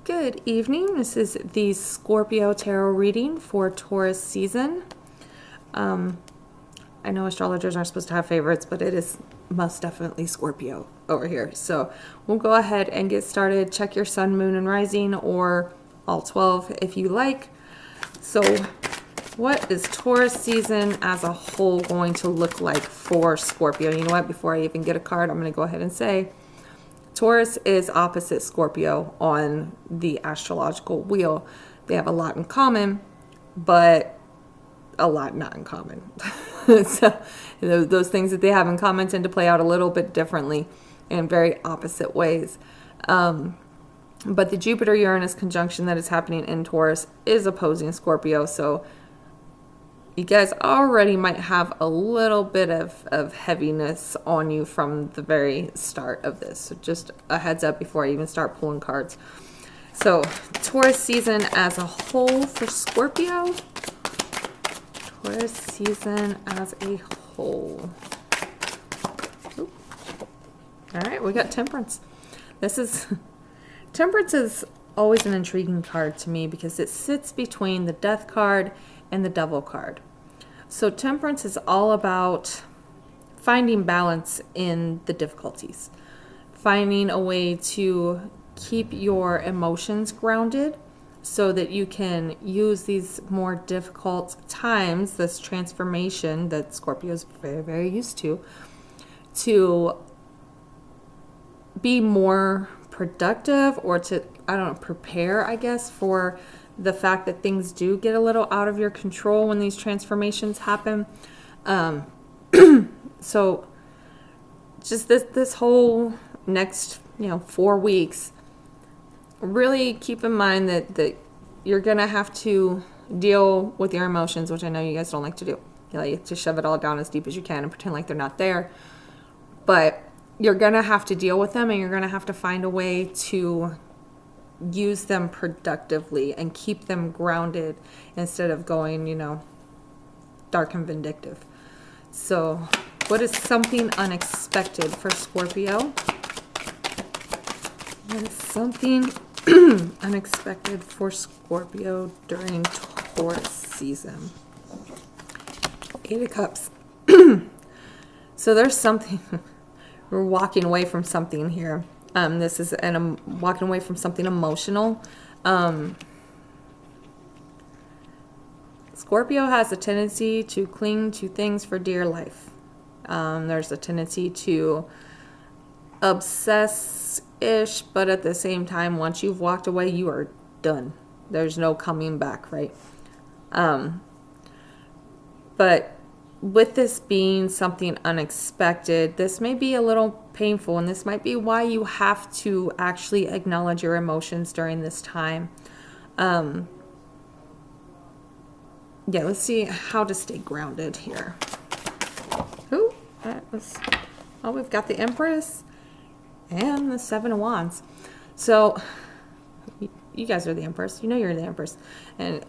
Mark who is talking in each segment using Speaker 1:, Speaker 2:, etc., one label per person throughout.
Speaker 1: Good evening. This is the Scorpio tarot reading for Taurus season. I know astrologers aren't supposed to have favorites, but it is most definitely Scorpio over here. So we'll go ahead and get started. Check your sun, moon, and rising, or all 12 if you like. So what is Taurus season as a whole going to look like for Scorpio? You know what? Before I even get a card, I'm going to go ahead and say Taurus is opposite Scorpio on the astrological wheel. They have a lot in common, but a lot not in common. So those things that they have in common tend to play out a little bit differently in very opposite ways. But the Jupiter-Uranus conjunction that is happening in Taurus is opposing Scorpio. So you guys already might have a little bit of heaviness on you from the very start of this. So just a heads up before I even start pulling cards. So Taurus season as a whole for Scorpio. Taurus season as a whole. Oop. All right, we got Temperance. Temperance is always an intriguing card to me because it sits between the Death card and the Devil card. So Temperance is all about finding balance in the difficulties, finding a way to keep your emotions grounded so that you can use these more difficult times, this transformation that Scorpio is very, very used to be more productive, or to, prepare, I guess, for the fact that things do get a little out of your control when these transformations happen. So just this whole next 4 weeks, really keep in mind that you're gonna have to deal with your emotions, which I know you guys don't like to do. You like to shove it all down as deep as you can and pretend like they're not there, but you're gonna have to deal with them, and you're gonna have to find a way to use them productively and keep them grounded instead of going, dark and vindictive. So what is something unexpected for Scorpio? What is something unexpected for Scorpio during Taurus season? 8 of Cups. So there's something, we're walking away from something here. This is walking away from something emotional. Scorpio has a tendency to cling to things for dear life. There's a tendency to obsess-ish, but at the same time, once you've walked away, you are done. There's no coming back, right? But with this being something unexpected, this may be a little painful, and this might be why you have to actually acknowledge your emotions during this time. Let's see how to stay grounded here. We've got the Empress and the 7 of Wands. So you guys are the Empress. You know you're the Empress. And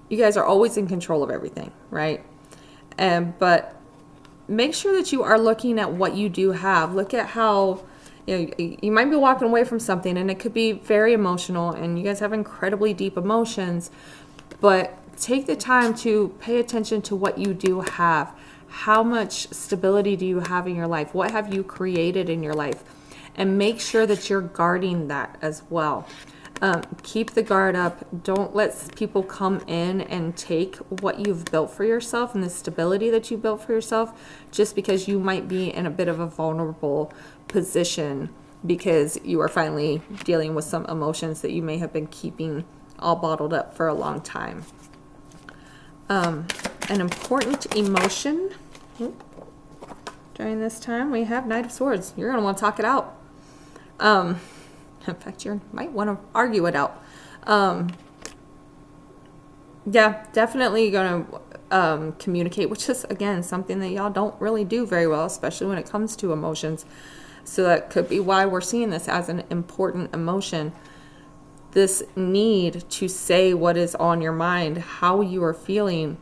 Speaker 1: you guys are always in control of everything, right? But make sure that you are looking at what you do have. Look at how, you might be walking away from something, and it could be very emotional, and you guys have incredibly deep emotions, but take the time to pay attention to what you do have. How much stability do you have in your life? What have you created in your life? And make sure that you're guarding that as well. Keep the guard up. Don't let people come in and take what you've built for yourself and the stability that you built for yourself just because you might be in a bit of a vulnerable position because you are finally dealing with some emotions that you may have been keeping all bottled up for a long time. An important emotion during this time, we have Knight of Swords. You're going to want to talk it out. In fact, you might want to argue it out. Definitely going to communicate, which is, again, something that y'all don't really do very well, especially when it comes to emotions. So that could be why we're seeing this as an important emotion. This need to say what is on your mind, how you are feeling,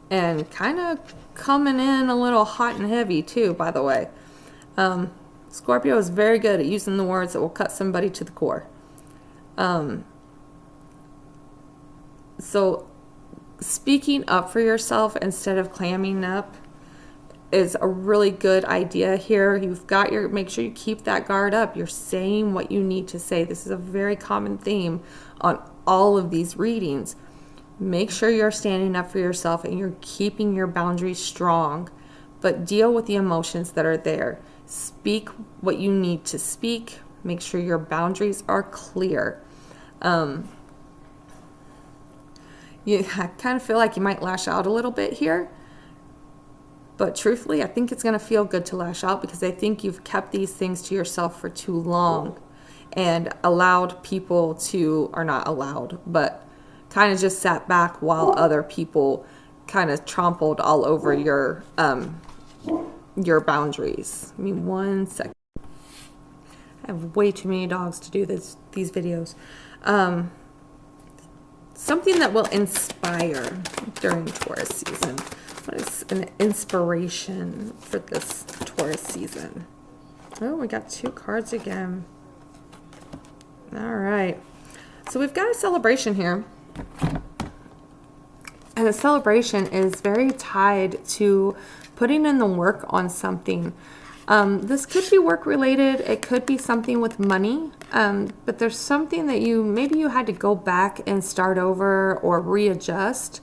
Speaker 1: and kind of coming in a little hot and heavy too, by the way. Scorpio is very good at using the words that will cut somebody to the core. So speaking up for yourself instead of clamming up is a really good idea here. You've got your, make sure you keep that guard up. You're saying what you need to say. This is a very common theme on all of these readings. Make sure you're standing up for yourself and you're keeping your boundaries strong, but deal with the emotions that are there. Speak what you need to speak. Make sure your boundaries are clear. I kind of feel like you might lash out a little bit here, but truthfully, I think it's going to feel good to lash out because I think you've kept these things to yourself for too long and allowed people to, or not allowed, but kind of just sat back while other people kind of trampled all over your boundaries. Give me 1 second. I have way too many dogs to do these videos. Something that will inspire during Taurus season. What is an inspiration for this Taurus season? Oh, we got 2 cards again. All right. So we've got a celebration here. And a celebration is very tied to putting in the work on something. This could be work related. It could be something with money. But there's something that maybe you had to go back and start over or readjust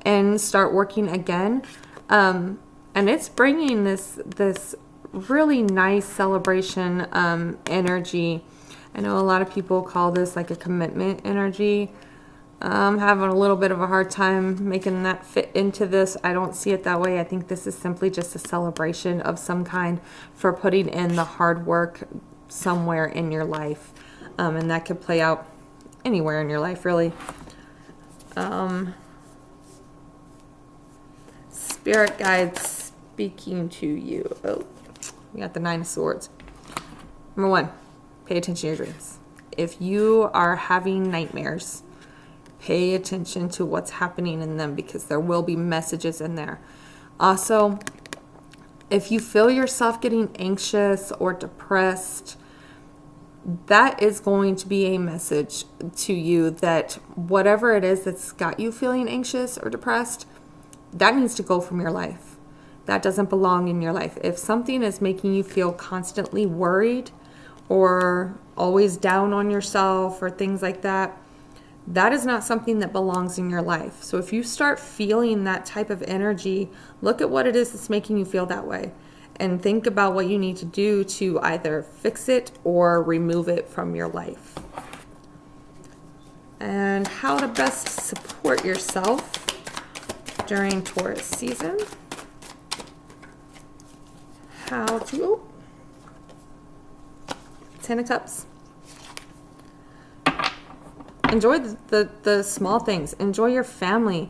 Speaker 1: and start working again. And it's bringing this really nice celebration energy. I know a lot of people call this like a commitment energy. I'm having a little bit of a hard time making that fit into this. I don't see it that way. I think this is simply just a celebration of some kind for putting in the hard work somewhere in your life. And that could play out anywhere in your life, really. Spirit guides speaking to you. Oh, we got the 9 of Swords. Number 1, pay attention to your dreams. If you are having nightmares, pay attention to what's happening in them because there will be messages in there. Also, if you feel yourself getting anxious or depressed, that is going to be a message to you that whatever it is that's got you feeling anxious or depressed, that needs to go from your life. That doesn't belong in your life. If something is making you feel constantly worried or always down on yourself or things like that, that is not something that belongs in your life. So if you start feeling that type of energy, look at what it is that's making you feel that way and think about what you need to do to either fix it or remove it from your life. And how to best support yourself during Taurus season. How to... 10 of Cups. Enjoy the small things. Enjoy your family.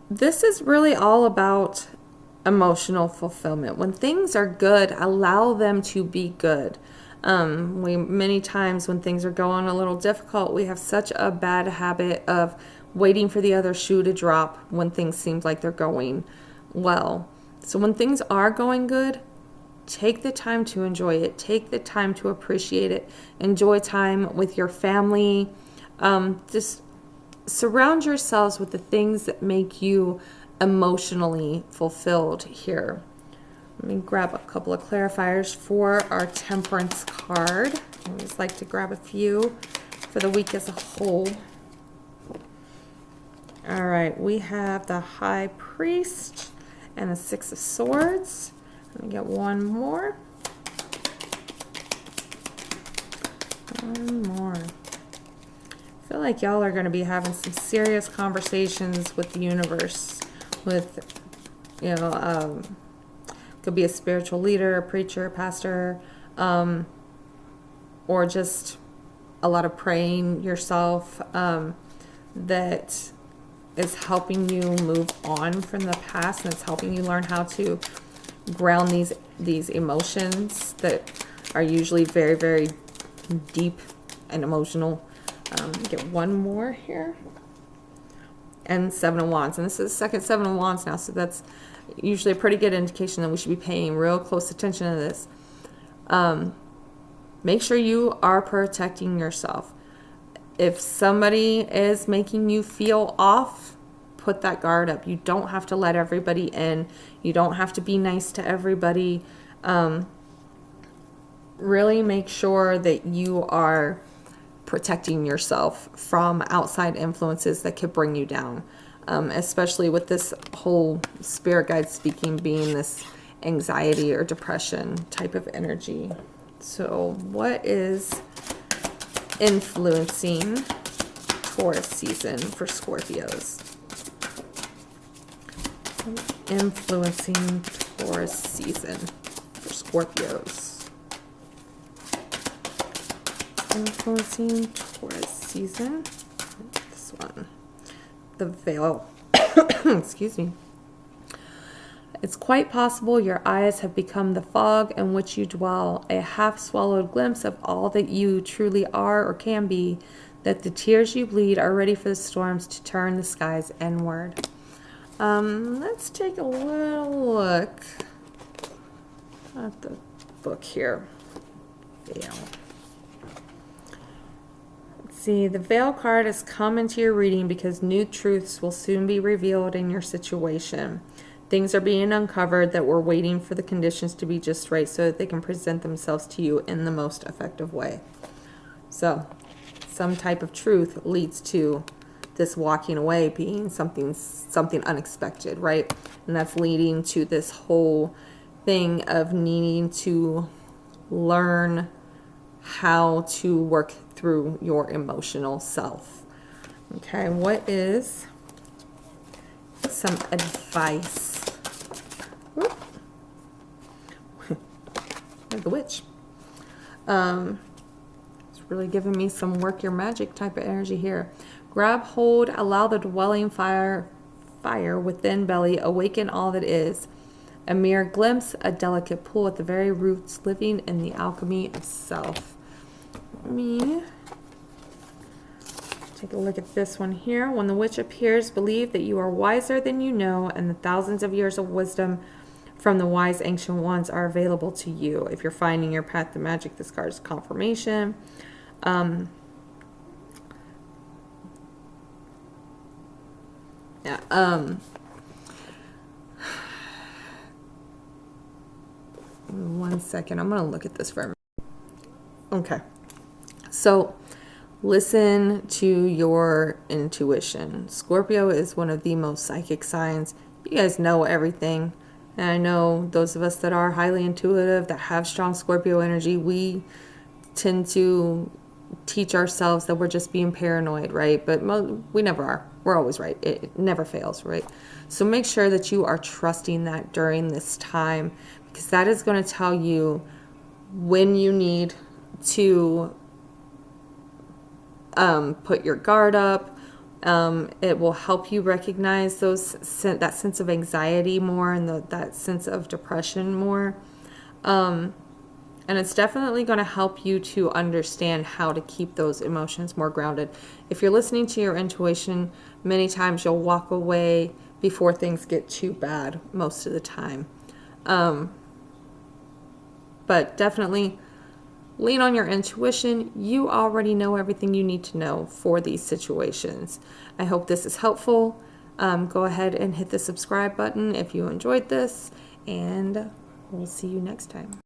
Speaker 1: This is really all about emotional fulfillment. When things are good, allow them to be good. Many times when things are going a little difficult, we have such a bad habit of waiting for the other shoe to drop when things seem like they're going well. So when things are going good, take the time to enjoy it. Take the time to appreciate it. Enjoy time with your family. Just surround yourselves with the things that make you emotionally fulfilled here. Let me grab a couple of clarifiers for our Temperance card. I always like to grab a few for the week as a whole. All right, we have the High Priest and the 6 of Swords. Let me get one more. One more. I feel like y'all are going to be having some serious conversations with the universe. With, could be a spiritual leader, a preacher, a pastor, or just a lot of praying yourself that is helping you move on from the past, and it's helping you learn how to ground these emotions that are usually very, very deep and emotional. Get one more here. And 7 of Wands. And this is the second 7 of Wands now, so that's usually a pretty good indication that we should be paying real close attention to this. Make sure you are protecting yourself. If somebody is making you feel off, put that guard up. You don't have to let everybody in. You don't have to be nice to everybody. Really make sure that you are protecting yourself from outside influences that could bring you down. Especially with this whole spirit guide speaking being this anxiety or depression type of energy. So what is influencing Taurus season for Scorpios? Influencing Taurus season for Scorpios. Influencing Taurus season. This one. The veil. Excuse me. It's quite possible your eyes have become the fog in which you dwell, a half-swallowed glimpse of all that you truly are or can be, that the tears you bleed are ready for the storms to turn the skies inward. Let's take a little look at the book here. Veil. Let's see, the Veil card has come into your reading because new truths will soon be revealed in your situation. Things are being uncovered that we're waiting for the conditions to be just right so that they can present themselves to you in the most effective way. So, some type of truth leads to this walking away being something unexpected, right? And that's leading to this whole thing of needing to learn how to work through your emotional self. Okay, what is some advice? The witch. It's really giving me some work your magic type of energy here. Grab hold, allow the dwelling fire within belly, awaken all that is. A mere glimpse, a delicate pull at the very roots, living in the alchemy of self. Let me take a look at this one here. When the witch appears, believe that you are wiser than you know, and the thousands of years of wisdom from the wise ancient ones are available to you. If you're finding your path to magic, this card is confirmation. One second, I'm going to look at this for a minute. Okay, so listen to your intuition. Scorpio is one of the most psychic signs. You guys know everything. And I know those of us that are highly intuitive, that have strong Scorpio energy, we tend to teach ourselves that we're just being paranoid, right? But we never are. We're always right. It never fails, right? So make sure that you are trusting that during this time, because that is going to tell you when you need to put your guard up. It will help you recognize that sense of anxiety more and that sense of depression more. And it's definitely going to help you to understand how to keep those emotions more grounded. If you're listening to your intuition, many times you'll walk away before things get too bad most of the time. But definitely lean on your intuition. You already know everything you need to know for these situations. I hope this is helpful. Go ahead and hit the subscribe button if you enjoyed this, and we'll see you next time.